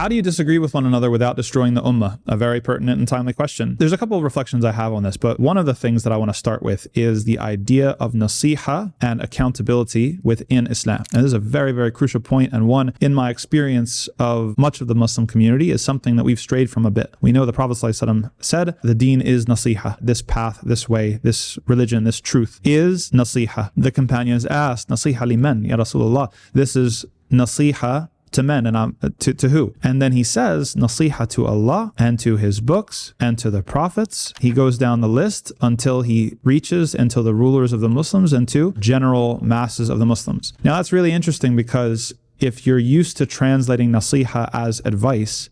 How do you disagree with one another without destroying the ummah? A very pertinent and timely question. There's a couple of reflections I have on this, but one of the things that I want to start with is the idea of naseeha and accountability within Islam. And this is a very, very crucial point, and one, in my experience of much of the Muslim community, is something that we've strayed from a bit. We know the Prophet ﷺ said, the deen is naseeha. This path, this way, this religion, this truth is naseeha. The companions asked, naseeha liman, ya Rasulullah. This is naseeha to men, and to who? And then he says, nasiha to Allah and to his books and to the prophets. He goes down the list until he reaches into the rulers of the Muslims and to general masses of the Muslims. Now that's really interesting, because if you're used to translating nasiha as advice,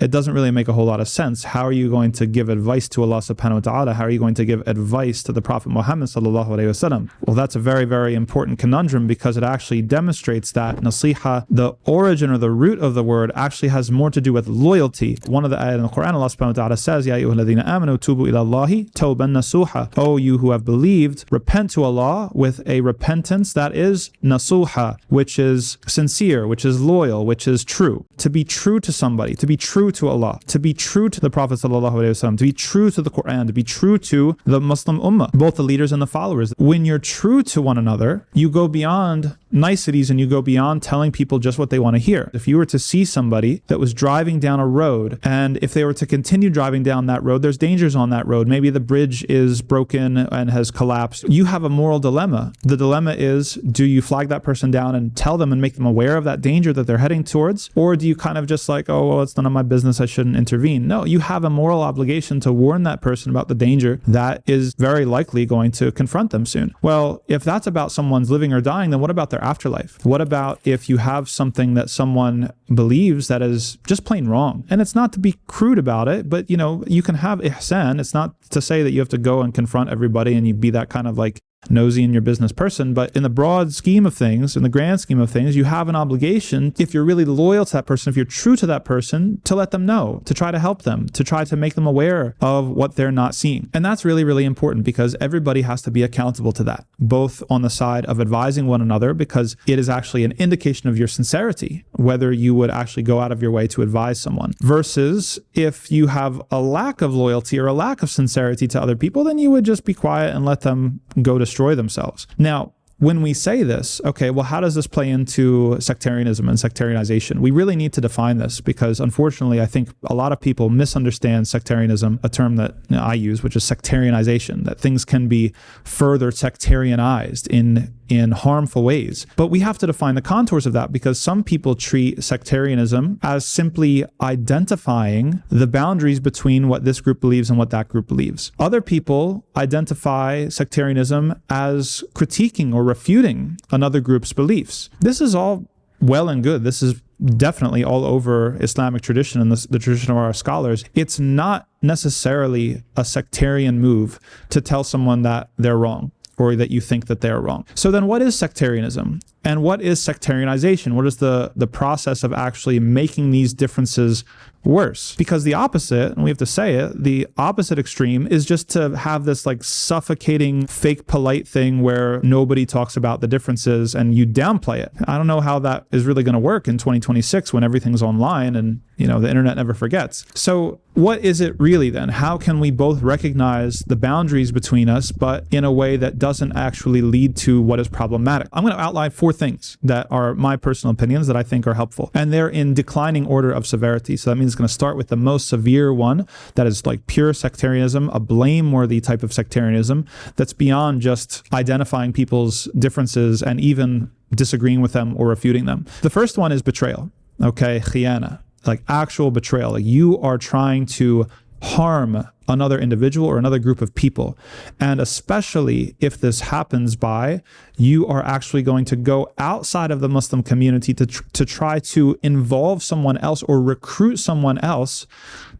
it doesn't really make a whole lot of sense. How are you going to give advice to Allah subhanahu wa ta'ala? How are you going to give advice to the Prophet Muhammad sallallahu alayhi wasallam? Well, that's a very, very important conundrum, because it actually demonstrates that nasiha, the origin or the root of the word, actually has more to do with loyalty. One of the ayat in the Quran, Allah subhanahu wa ta'ala says, Ya ayyuhalladhina amanu tubu ila Allahi tawban nasuha. Oh, you who have believed, repent to Allah with a repentance that is nasuha, which is sincere, which is loyal, which is true. To be true to somebody, to be true to Allah, to be true to the Prophet ﷺ, to be true to the Quran, to be true to the Muslim ummah, both the leaders and the followers. When you're true to one another, you go beyond niceties and you go beyond telling people just what they want to hear. If you were to see somebody that was driving down a road, and if they were to continue driving down that road, there's dangers on that road. Maybe the bridge is broken and has collapsed. You have a moral dilemma. The dilemma is, do you flag that person down and tell them and make them aware of that danger that they're heading towards? Or do you kind of just like, oh, well, it's none of my business, I shouldn't intervene? No, you have a moral obligation to warn that person about the danger that is very likely going to confront them soon. Well, if that's about someone's living or dying, then what about their afterlife? What about if you have something that someone believes that is just plain wrong? And it's not to be crude about it, but you know, you can have ihsan. It's not to say that you have to go and confront everybody and you be that kind of like nosy in your business person, but in the broad scheme of things, in the grand scheme of things, you have an obligation, if you're really loyal to that person, if you're true to that person, to let them know, to try to help them, to try to make them aware of what they're not seeing. And that's really, really important, because everybody has to be accountable to that, both on the side of advising one another, because it is actually an indication of your sincerity, whether you would actually go out of your way to advise someone, versus if you have a lack of loyalty or a lack of sincerity to other people, then you would just be quiet and let them go destroy themselves. Now, when we say this, okay, well, how does this play into sectarianism and sectarianization? We really need to define this, because unfortunately, I think a lot of people misunderstand sectarianism, a term that I use, which is sectarianization, that things can be further sectarianized in harmful ways. But we have to define the contours of that, because some people treat sectarianism as simply identifying the boundaries between what this group believes and what that group believes. Other people identify sectarianism as critiquing or refuting another group's beliefs. This is all well and good. This is definitely all over Islamic tradition and the tradition of our scholars. It's not necessarily a sectarian move to tell someone that they're wrong, or that you think that they're wrong. So then what is sectarianism? And what is sectarianization? What is the process of actually making these differences worse? Because the opposite, and we have to say it, the opposite extreme is just to have this like suffocating fake polite thing where nobody talks about the differences and you downplay it. I don't know how that is really going to work in 2026 when everything's online and, you know, the internet never forgets. So what is it really then? How can we both recognize the boundaries between us, but in a way that doesn't actually lead to what is problematic? I'm going to outline 4 things that are my personal opinions that I think are helpful. And they're in declining order of severity. So that means it's going to start with the most severe one, that is like pure sectarianism, a blameworthy type of sectarianism that's beyond just identifying people's differences and even disagreeing with them or refuting them. The first one is betrayal. Okay, khiyana, like actual betrayal. Like you are trying to harm another individual or another group of people. And especially if this happens by, you are actually going to go outside of the Muslim community to try to involve someone else or recruit someone else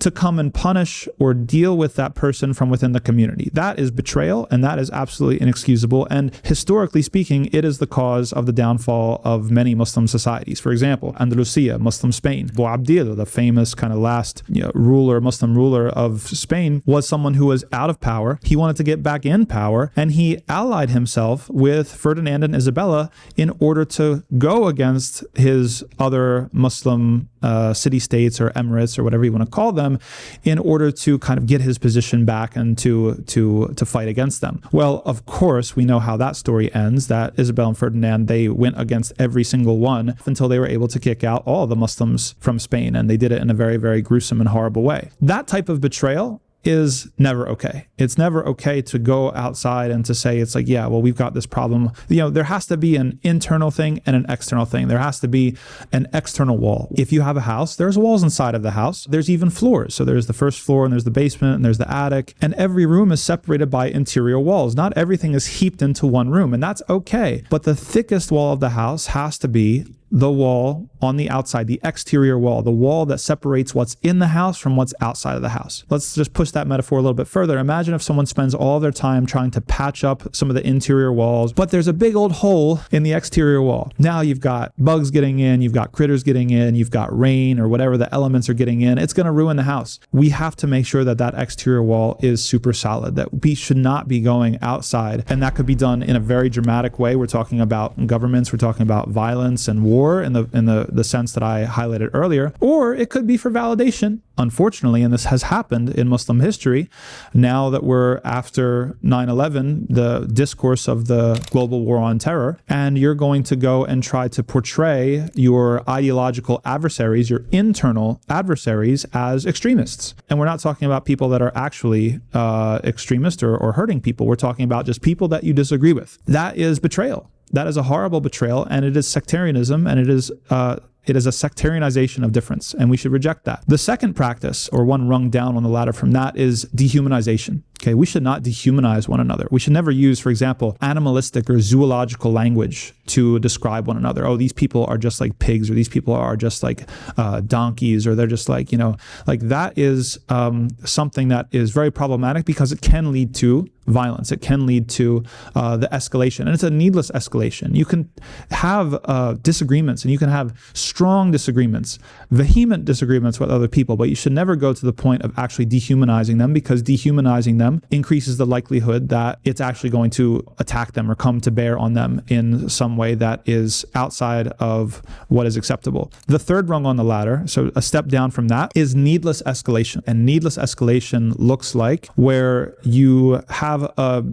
to come and punish or deal with that person from within the community. That is betrayal, and that is absolutely inexcusable. And historically speaking, it is the cause of the downfall of many Muslim societies. For example, Andalusia, Muslim Spain. Abu Abdil, the famous kind of last Muslim ruler of Spain, was someone who was out of power. He wanted to get back in power, and he allied himself with Ferdinand and Isabella in order to go against his other Muslim city-states or emirates or whatever you want to call them, in order to kind of get his position back and to fight against them. Well, of course, we know how that story ends, that Isabel and Ferdinand, they went against every single one until they were able to kick out all the Muslims from Spain, and they did it in a very, very gruesome and horrible way. That type of betrayal is never okay. It's never okay to go outside and to say, it's like, yeah, well, we've got this problem. There has to be an internal thing and an external thing. There has to be an external wall. If you have a house, there's walls inside of the house. There's even floors. So there's the first floor and there's the basement and there's the attic, and every room is separated by interior walls. Not everything is heaped into one room, and that's okay. But the thickest wall of the house has to be the wall on the outside, the exterior wall, the wall that separates what's in the house from what's outside of the house. Let's just push that metaphor a little bit further. Imagine if someone spends all their time trying to patch up some of the interior walls, but there's a big old hole in the exterior wall. Now you've got bugs getting in, you've got critters getting in, you've got rain or whatever the elements are getting in. It's going to ruin the house. We have to make sure that that exterior wall is super solid, that we should not be going outside. And that could be done in a very dramatic way. We're talking about governments, we're talking about violence and war in the sense that I highlighted earlier, or it could be for validation. Unfortunately, and this has happened in Muslim history, now that we're after 9/11, the discourse of the global war on terror, and you're going to go and try to portray your ideological adversaries, your internal adversaries, as extremists. And we're not talking about people that are actually extremist or hurting people. We're talking about just people that you disagree with. That is betrayal. That is a horrible betrayal, and it is sectarianism, and it is a sectarianization of difference, and we should reject that. The second practice, or one rung down on the ladder from that, is dehumanization. Okay, we should not dehumanize one another. We should never use, for example, animalistic or zoological language to describe one another. Oh, these people are just like pigs, or these people are just like donkeys, or they're just like, like that is something that is very problematic because it can lead to violence. It can lead to the escalation, and it's a needless escalation. You can have disagreements, and you can have strong disagreements, vehement disagreements with other people, but you should never go to the point of actually dehumanizing them, because dehumanizing them increases the likelihood that it's actually going to attack them or come to bear on them in some way that is outside of what is acceptable. The third rung on the ladder, so a step down from that, is needless escalation. And needless escalation looks like where you have a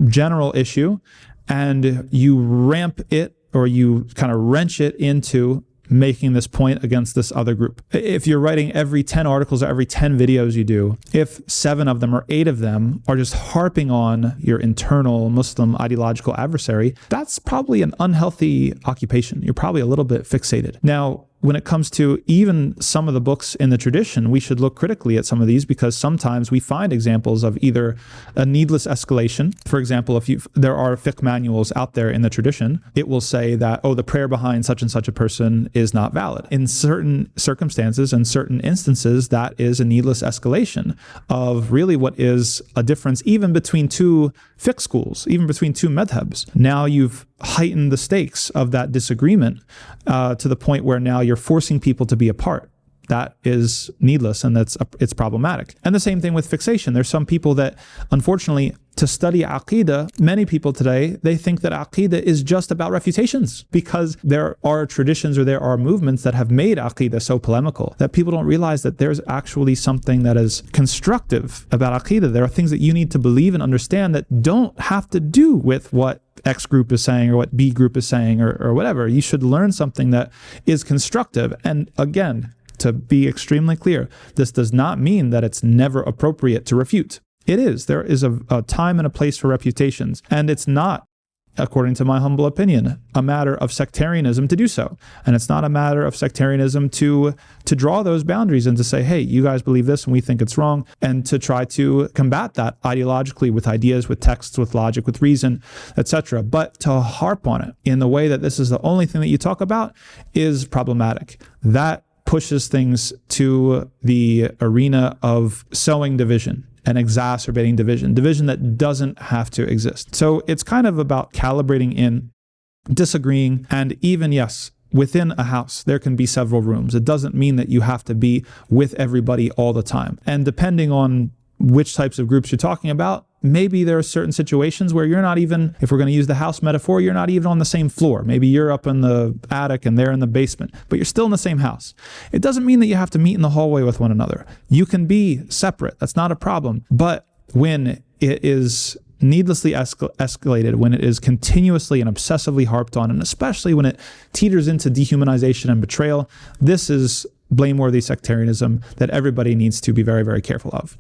general issue and you ramp it, or you kind of wrench it into making this point against this other group. If you're writing every 10 articles or every 10 videos you do, if 7 of them or 8 of them are just harping on your internal Muslim ideological adversary, that's probably an unhealthy occupation. You're probably a little bit fixated. Now, when it comes to even some of the books in the tradition, we should look critically at some of these, because sometimes we find examples of either a needless escalation. For example, there are fiqh manuals out there in the tradition, it will say that, oh, the prayer behind such and such a person is not valid. In certain circumstances and certain instances, that is a needless escalation of really what is a difference even between two fiqh schools, even between two madhabs. Now you've heightened the stakes of that disagreement to the point where now you're forcing people to be apart. That is needless, and it's problematic. And the same thing with fixation. There's some people that, unfortunately, to study Aqidah, many people today, they think that Aqidah is just about refutations, because there are traditions or there are movements that have made Aqidah so polemical that people don't realize that there's actually something that is constructive about Aqidah. There are things that you need to believe and understand that don't have to do with what X group is saying or what B group is saying or whatever. You should learn something that is constructive. And again, to be extremely clear, this does not mean that it's never appropriate to refute. It is. There is a time and a place for refutations, and it's not, according to my humble opinion, a matter of sectarianism to do so. And it's not a matter of sectarianism to draw those boundaries and to say, hey, you guys believe this and we think it's wrong, and to try to combat that ideologically with ideas, with texts, with logic, with reason, etc. But to harp on it in the way that this is the only thing that you talk about is problematic. That pushes things to the arena of sowing division and exacerbating division that doesn't have to exist. So it's kind of about calibrating in, disagreeing, and even, yes, within a house, there can be several rooms. It doesn't mean that you have to be with everybody all the time. And depending on which types of groups you're talking about, maybe there are certain situations where you're not even, if we're going to use the house metaphor, you're not even on the same floor. Maybe you're up in the attic and they're in the basement, but you're still in the same house. It doesn't mean that you have to meet in the hallway with one another. You can be separate. That's not a problem. But when it is needlessly escalated, when it is continuously and obsessively harped on, and especially when it teeters into dehumanization and betrayal, this is blameworthy sectarianism that everybody needs to be very, very careful of.